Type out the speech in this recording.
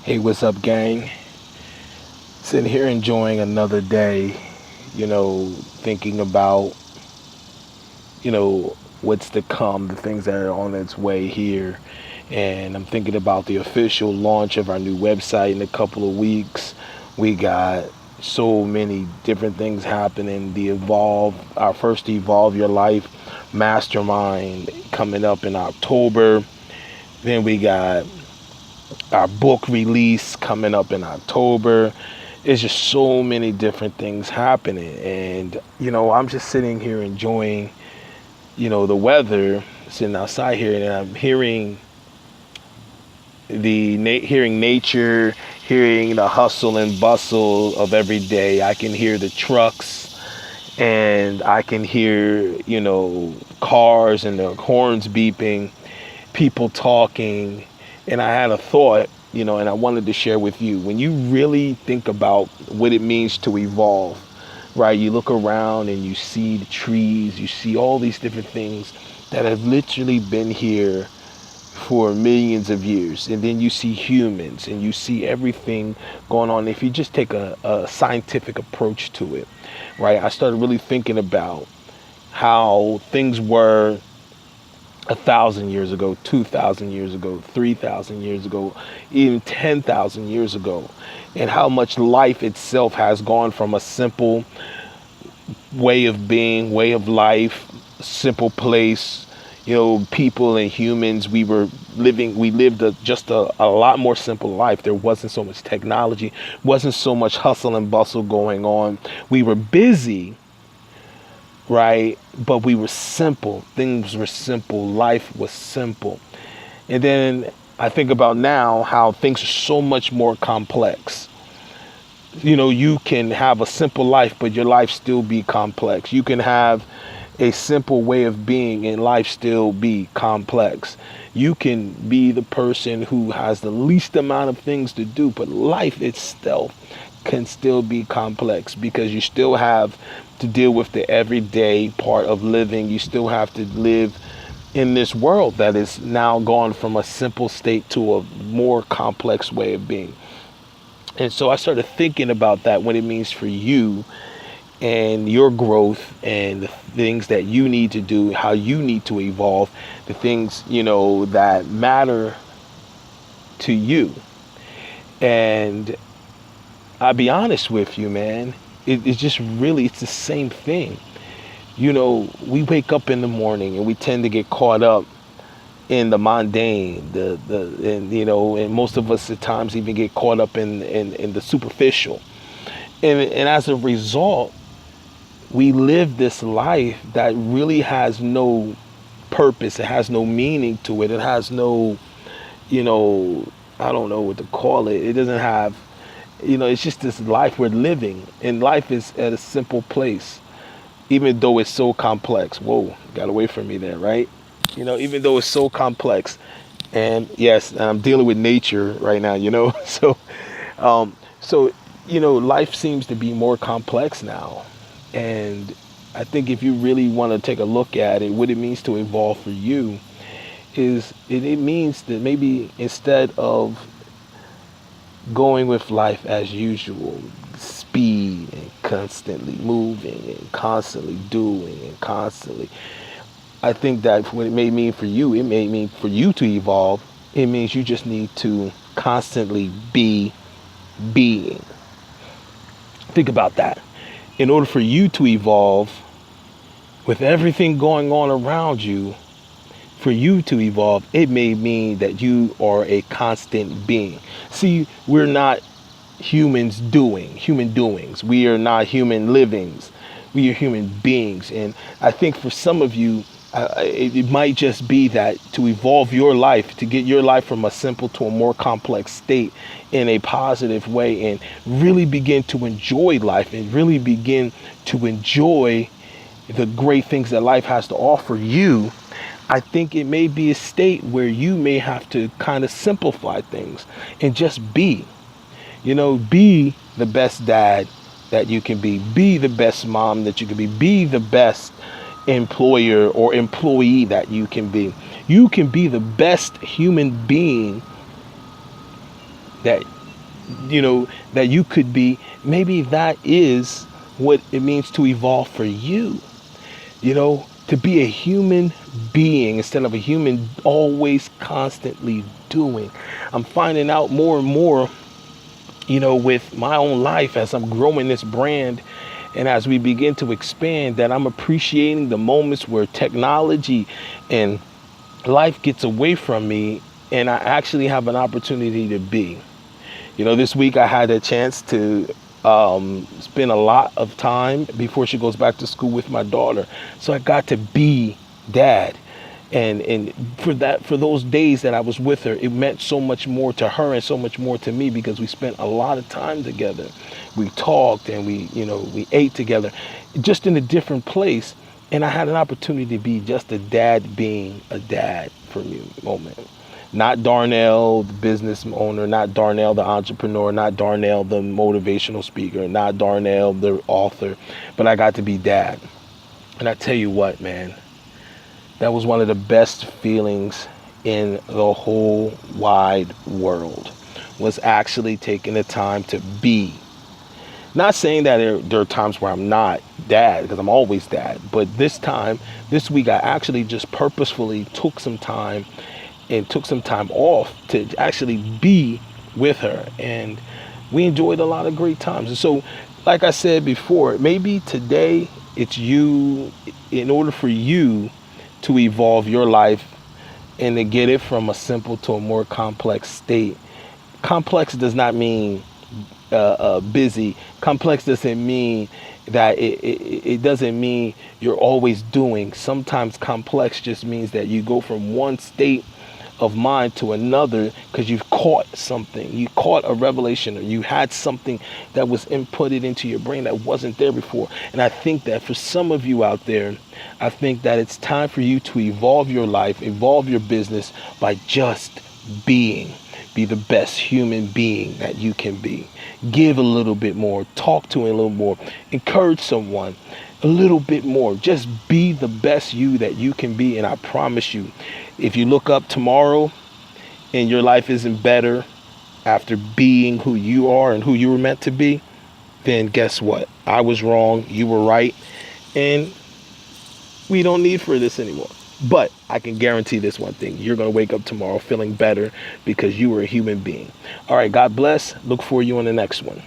Hey, what's up, gang? Sitting here enjoying another day, thinking about, what's to come, the things that are on its way here. And I'm thinking about the official launch of our new website in a couple of weeks. We got so many different things happening. Our first Evolve Your Life Mastermind coming up in October. Then we got our book release coming up in October. It's just so many different things happening. And, I'm just sitting here enjoying, the weather, sitting outside here, and I'm hearing nature, hearing the hustle and bustle of every day. I can hear the trucks and I can hear, cars and the horns beeping, people talking. And I had a thought, and I wanted to share with you. When you really think about what it means to evolve, right? You look around and you see the trees, you see all these different things that have literally been here for millions of years. And then you see humans and you see everything going on. If you just take a scientific approach to it, right? I started really thinking about how things were 1,000 years ago, 2,000 years ago, 3,000 years ago, even 10,000 years ago, and how much life itself has gone from a simple way of being, way of life, simple place. People and humans, we lived just a lot more simple life. There wasn't so much technology, wasn't so much hustle and bustle going on. We were busy, right? But we were simple. Things were simple. Life was simple. And then I think about now how things are so much more complex. You can have a simple life, but your life still be complex. You can have a simple way of being and life still be complex. You can be the person who has the least amount of things to do, but life itself can still be complex because you still have to deal with the everyday part of living. You still have to live in this world that is now gone from a simple state to a more complex way of being. And so I started thinking about that, what it means for you and your growth and the things that you need to do, how you need to evolve, the things, that matter to you. And I'll be honest with you, man. It's the same thing. We wake up in the morning and we tend to get caught up in the mundane, and most of us at times even get caught up in the superficial. And as a result, we live this life that really has no purpose. It has no meaning to it. It has no, I don't know what to call it. It doesn't have, it's just this life we're living. And life is at a simple place, even though it's so complex. Whoa, got away from me there, right? Even though it's so complex. And yes, I'm dealing with nature right now, um, so, life seems to be more complex now. And I think if you really want to take a look at it, what it means to evolve for you is it means that maybe instead of going with life as usual, speed and constantly moving and constantly doing and constantly, I think that what it may mean for you, it may mean for you to evolve. It means you just need to constantly be being. Think about that. In order for you to evolve, with everything going on around you, for you to evolve, it may mean that you are a constant being. See, we're not human doings. We are not human livings. We are human beings. And I think for some of you, it might just be that to evolve your life, to get your life from a simple to a more complex state in a positive way, and really begin to enjoy life and really begin to enjoy the great things that life has to offer you. I think it may be a state where you may have to kind of simplify things and just be the best dad that you can be the best mom that you can be the best employer or employee that you can be. You can be the best human being that that you could be. Maybe that is what it means to evolve for you. To be a human being instead of a human always constantly doing. I'm finding out more and more, with my own life as I'm growing this brand and as we begin to expand, that I'm appreciating the moments where technology and life gets away from me and I actually have an opportunity to be. This week I had a chance to spend a lot of time before she goes back to school with my daughter. So I got to be dad. And for those days that I was with her, it meant so much more to her and so much more to me because we spent a lot of time together. We talked and we ate together, just in a different place. And I had an opportunity to be just a dad being a dad for me moment. Not Darnell, the business owner, not Darnell, the entrepreneur, not Darnell, the motivational speaker, not Darnell, the author, but I got to be dad. And I tell you what, man, that was one of the best feelings in the whole wide world, was actually taking the time to be. Not saying that there are times where I'm not dad, because I'm always dad, but this week, I actually just purposefully took some time off to actually be with her. And we enjoyed a lot of great times. And so, like I said before, maybe today it's you, in order for you to evolve your life and to get it from a simple to a more complex state. Complex does not mean busy. Complex doesn't mean that it doesn't mean you're always doing. Sometimes complex just means that you go from one state of mind to another because you've caught something. You caught a revelation, or you had something that was inputted into your brain that wasn't there before. And I think that for some of you out there, I think that it's time for you to evolve your life, evolve your business by just being. Be the best human being that you can be. Give a little bit more. Talk to a little more. Encourage someone a little bit more. Just be the best you that you can be. And I promise you, if you look up tomorrow and your life isn't better after being who you are and who you were meant to be, then guess what? I was wrong. You were right. And we don't need for this anymore. But I can guarantee this one thing. You're going to wake up tomorrow feeling better because you were a human being. All right. God bless. Look for you on the next one.